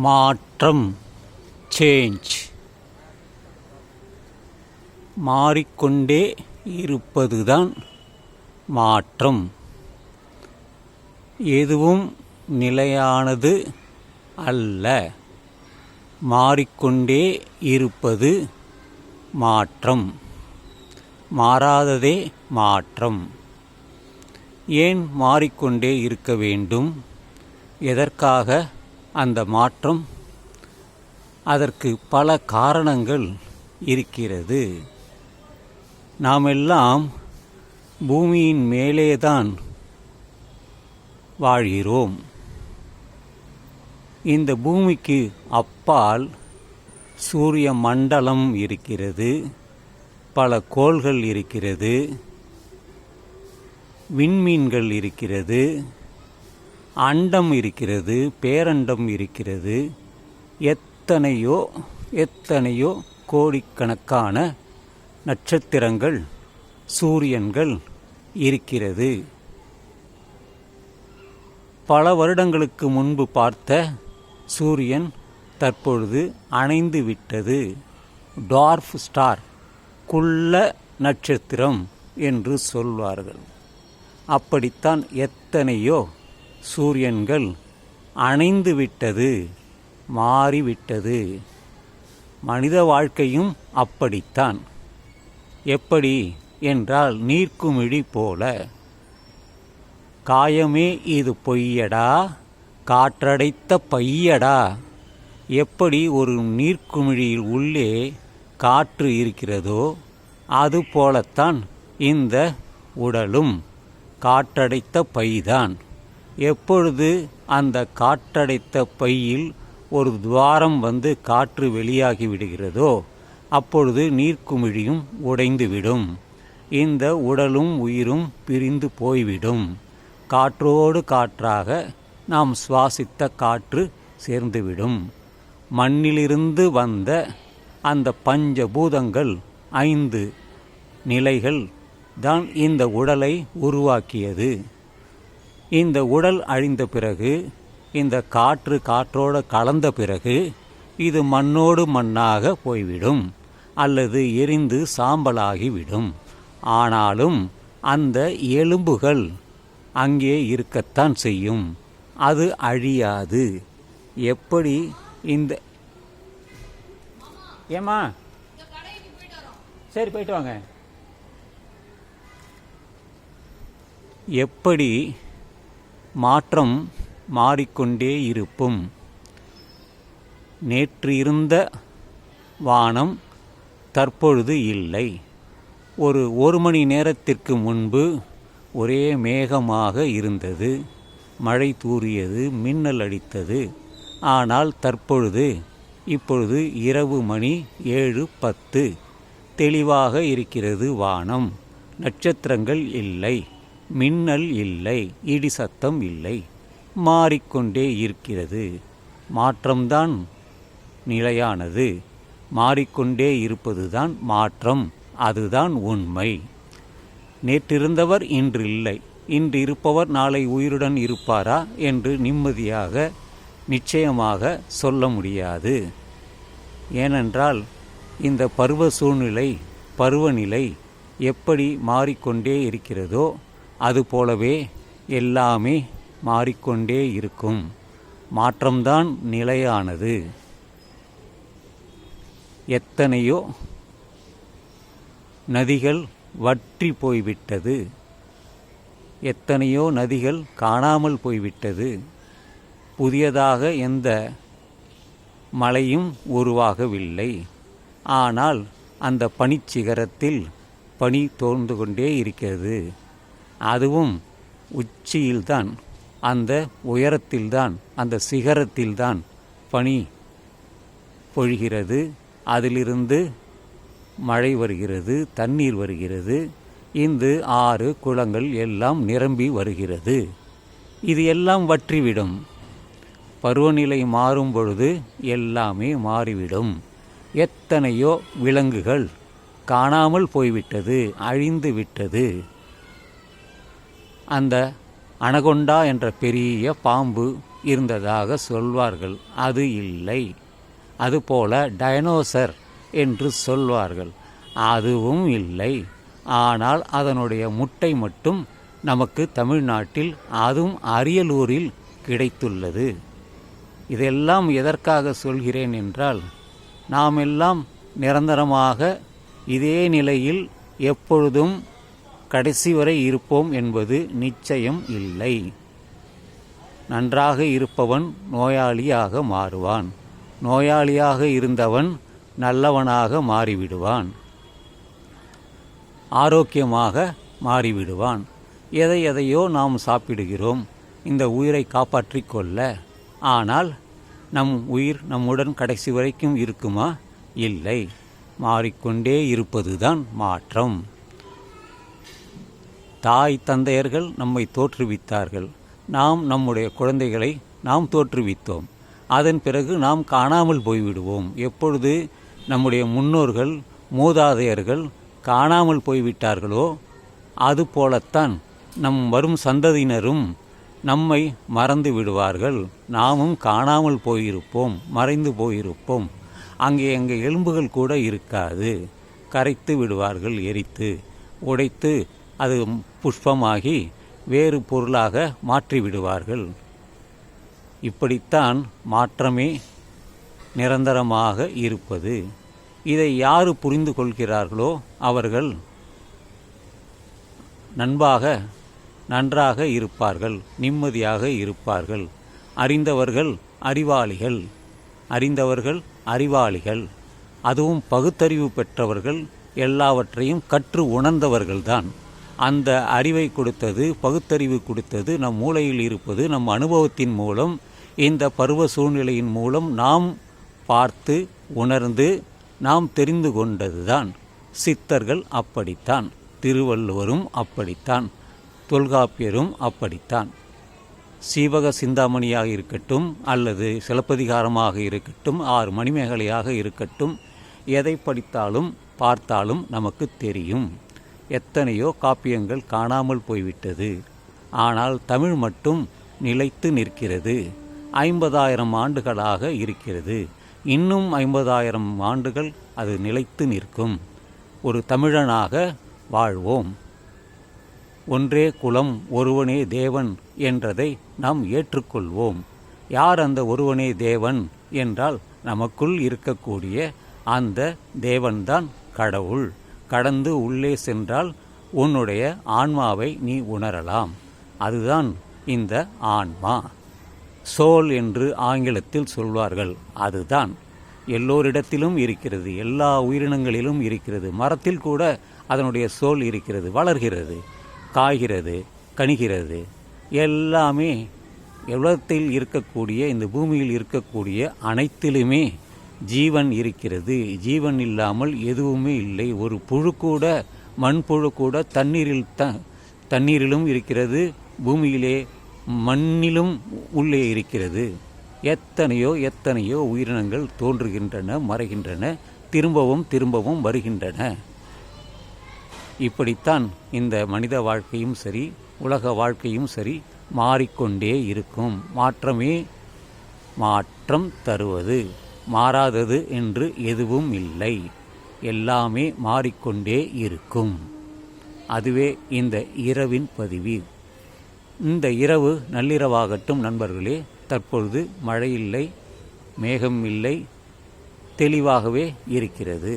மாற்றம், சேஞ்ச். மாறிக்கொண்டே இருப்பதுதான் மாற்றம். எதுவும் நிலையானது அல்ல. மாறிக்கொண்டே இருப்பது மாற்றம். மாறாததே மாற்றம். ஏன் மாறிக்கொண்டே இருக்க வேண்டும்? எதற்காக அந்த மாற்றம்? அதற்கு பல காரணங்கள் இருக்கிறது. நாமெல்லாம் பூமியின் மேலேதான் வாழ்கிறோம். இந்த பூமிக்கு அப்பால் சூரிய மண்டலம் இருக்கிறது, பல கோள்கள் இருக்கிறது, விண்மீன்கள் இருக்கிறது, அண்டம் இருக்கிறது, பேரண்டம் இருக்கிறது. எத்தனையோ கோடிக்கணக்கான நட்சத்திரங்கள், சூரியன்கள் இருக்கிறது. பல வருடங்களுக்கு முன்பு பார்த்த சூரியன் தற்பொழுது அணைந்து விட்டது. டார்ஃப் ஸ்டார், குள்ள நட்சத்திரம் என்று சொல்வார்கள். அப்படித்தான் எத்தனையோ சூரியன்கள் அணைந்து விட்டது, மாறிவிட்டது. மனித வாழ்க்கையும் அப்படித்தான். எப்படி என்றால் நீர்க்குமிழி போல. காயமே இது பொய்யடா, காற்றடைத்த பையடா. எப்படி ஒரு நீர்க்குமிழியில் உள்ளே காற்று இருக்கிறதோ அதுபோலத்தான் இந்த உடலும் காற்றடைத்த பைதான். எப்பொழுது அந்த காற்றடைத்த பையில் ஒரு துவாரம் வந்து காற்று வெளியாகி விடுகிறதோ அப்பொழுது நீர்க்குமிழியும் உடைந்துவிடும். இந்த உடலும் உயிரும் பிரிந்து போய்விடும். காற்றோடு காற்றாக நாம் சுவாசித்த காற்று சேர்ந்துவிடும். மண்ணிலிருந்து வந்த அந்த பஞ்சபூதங்கள் 5 நிலைகள் தான் இந்த உடலை உருவாக்கியது. இந்த உடல் அழிந்த பிறகு, இந்த காற்றோடு கலந்த பிறகு இது மண்ணோடு மண்ணாக போய்விடும் அல்லது எரிந்து சாம்பலாகிவிடும். ஆனாலும் அந்த எலும்புகள் அங்கே இருக்கத்தான் செய்யும். அது அழியாது. எப்படி இந்த ஏமா சரி போயிட்டு வாங்க. எப்படி மாற்றம் மாறிக்கொண்டே இருப்பும். நேற்று இருந்த வானம் தற்பொழுது இல்லை. ஒரு மணி நேரத்திற்கு முன்பு ஒரே மேகமாக இருந்தது. மழை தூறியது, மின்னல் அடித்தது. ஆனால் இப்பொழுது இரவு மணி 7:10. தெளிவாக இருக்கிறது வானம். நட்சத்திரங்கள் இல்லை, மின்னல் இல்லை, இடி சத்தம் இல்லை. மாறிக்கொண்டே இருக்கிறது. மாற்றம்தான் நிலையானது. மாறிக்கொண்டே இருப்பதுதான் மாற்றம். அதுதான் உண்மை. நேற்றிருந்தவர் இன்று இல்லை, இன்று இருப்பவர் நாளை உயிருடன் இருப்பாரா என்று நிம்மதியாக நிச்சயமாக சொல்ல முடியாது. ஏனென்றால் இந்த பருவநிலை எப்படி மாறிக்கொண்டே இருக்கிறதோ அதுபோலவே எல்லாமே மாறிக்கொண்டே இருக்கும். மாற்றம்தான் நிலையானது. எத்தனையோ நதிகள் வற்றி போய்விட்டது. எத்தனையோ நதிகள் காணாமல் போய்விட்டது. புதியதாக எந்த மலையும் உருவாகவில்லை. ஆனால் அந்த பனிச்சிகரத்தில் பனி தோர்ந்து கொண்டே இருக்கிறது. அதுவும் உச்சியில்தான், அந்த உயரத்தில்தான், அந்த சிகரத்தில்தான் பனி பொழிகிறது. அதிலிருந்து மழை வருகிறது, தண்ணீர் வருகிறது. இந்த 6 குளங்கள் எல்லாம் நிரம்பி வருகிறது. இது எல்லாம் வற்றிவிடும். பருவநிலை மாறும் பொழுது எல்லாமே மாறிவிடும். எத்தனையோ விலங்குகள் காணாமல் போய்விட்டது, அழிந்து விட்டது. அந்த அனகொண்டா என்ற பெரிய பாம்பு இருந்ததாக சொல்வார்கள். அது இல்லை. அதுபோல டைனோசர் என்று சொல்வார்கள். அதுவும் இல்லை. ஆனால் அதனுடைய முட்டை மட்டும் நமக்கு தமிழ்நாட்டில், அதுவும் அரியலூரில் கிடைத்துள்ளது. இதெல்லாம் எதற்காக சொல்கிறேன் என்றால், நாம் எல்லாம் நிரந்தரமாக இதே நிலையில் எப்பொழுதும் கடைசி வரை இருப்போம் என்பது நிச்சயம் இல்லை. நன்றாக இருப்பவன் நோயாளியாக மாறுவான். நோயாளியாக இருந்தவன் நல்லவனாக மாறிவிடுவான். ஆரோக்கியமாக மாறிவிடுவான். எதையோ நாம் சாப்பிடுகிறோம் இந்த உயிரை காப்பாற்றிக் கொள்ள. ஆனால் நம் உயிர் நம்முடன் கடைசி வரைக்கும் இருக்குமா? இல்லை. மாறிக்கொண்டே இருப்பதுதான் மாற்றம். தாய் தந்தையர்கள் நம்மை தோற்றுவித்தார்கள். நாம் நம்முடைய குழந்தைகளை நாம் தோற்றுவித்தோம். அதன் பிறகு நாம் காணாமல் போய்விடுவோம். எப்பொழுது நம்முடைய முன்னோர்கள் மூதாதையர்கள் காணாமல் போய்விட்டார்களோ அதுபோலத்தான் நம் வரும் சந்ததியினரும் நம்மை மறந்து விடுவார்கள். நாமும் காணாமல் போயிருப்போம், மறைந்து போயிருப்போம். அங்கே எலும்புகள் கூட இருக்காது. கரைத்து விடுவார்கள், எரித்து உடைத்து அது புஷ்பமாகி வேறு பொருளாக மாற்றிவிடுவார்கள். இப்படித்தான் மாற்றமே நிரந்தரமாக இருப்பது. இதை யார் புரிந்து கொள்கிறார்களோ அவர்கள் நன்றாக இருப்பார்கள், நிம்மதியாக இருப்பார்கள். அறிந்தவர்கள் அறிவாளிகள், அதுவும் பகுத்தறிவு பெற்றவர்கள், எல்லாவற்றையும் கற்று உணர்ந்தவர்கள்தான். அந்த அறிவை கொடுத்தது, பகுத்தறிவு கொடுத்தது நம் மூளையில் இருப்பது, நம் அனுபவத்தின் மூலம், இந்த பருவ சூழ்நிலையின் மூலம் நாம் பார்த்து உணர்ந்து நாம் தெரிந்து கொண்டதுதான். சித்தர்கள் அப்படித்தான், திருவள்ளுவரும் அப்படித்தான், தொல்காப்பியரும் அப்படித்தான். சீவக சிந்தாமணியாக இருக்கட்டும், அல்லது சிலப்பதிகாரமாக இருக்கட்டும், 6 மணிமேகலையாக இருக்கட்டும், எதை படித்தாலும் பார்த்தாலும் நமக்கு தெரியும். எத்தனையோ காப்பியங்கள் காணாமல் போய்விட்டது. ஆனால் தமிழ் மட்டும் நிலைத்து நிற்கிறது. 50,000 ஆண்டுகளாக இருக்கிறது. இன்னும் 50,000 ஆண்டுகள் அது நிலைத்து நிற்கும். ஒரு தமிழனாக வாழ்வோம். ஒன்றே குலம், ஒருவனே தேவன் என்றதை நாம் ஏற்றுக்கொள்வோம். யார் அந்த ஒருவனே தேவன் என்றால், நமக்குள் இருக்கக்கூடிய அந்த தேவன்தான் கடவுள். கடந்து உள்ளே சென்றால் உன்னுடைய ஆன்மாவை நீ உணரலாம். அதுதான் இந்த ஆன்மா. சோல் என்று ஆங்கிலத்தில் சொல்வார்கள். அதுதான் எல்லோரிடத்திலும் இருக்கிறது, எல்லா உயிரினங்களிலும் இருக்கிறது. மரத்தில் கூட அதனுடைய சோல் இருக்கிறது, வளர்கிறது, காய்கிறது, கனிகிறது. எல்லாமே உலகத்தில் இருக்கக்கூடிய, இந்த பூமியில் இருக்கக்கூடிய அனைத்திலுமே ஜீவன் இருக்கிறது. ஜீவன் இல்லாமல் எதுவுமே இல்லை. ஒரு புழு கூட, மண்புழு கூட தண்ணீரிலும் இருக்கிறது, பூமியிலே மண்ணிலும் உள்ளே இருக்கிறது. எத்தனையோ உயிரினங்கள் தோன்றுகின்றன, மறைகின்றன, திரும்பவும் வருகின்றன. இப்படித்தான் இந்த மனித வாழ்க்கையும் சரி, உலக வாழ்க்கையும் சரி, மாறிக்கொண்டே இருக்கும். மாற்றமே மாற்றம் தருவது. மாறாதது என்று எதுவும் இல்லை. எல்லாமே மாறிக்கொண்டே இருக்கும். அதுவே இந்த இரவின் பதிவு. இந்த இரவு நள்ளிரவாகட்டும் நண்பர்களே. தற்பொழுது மழை இல்லை, மேகம் இல்லை, தெளிவாகவே இருக்கிறது.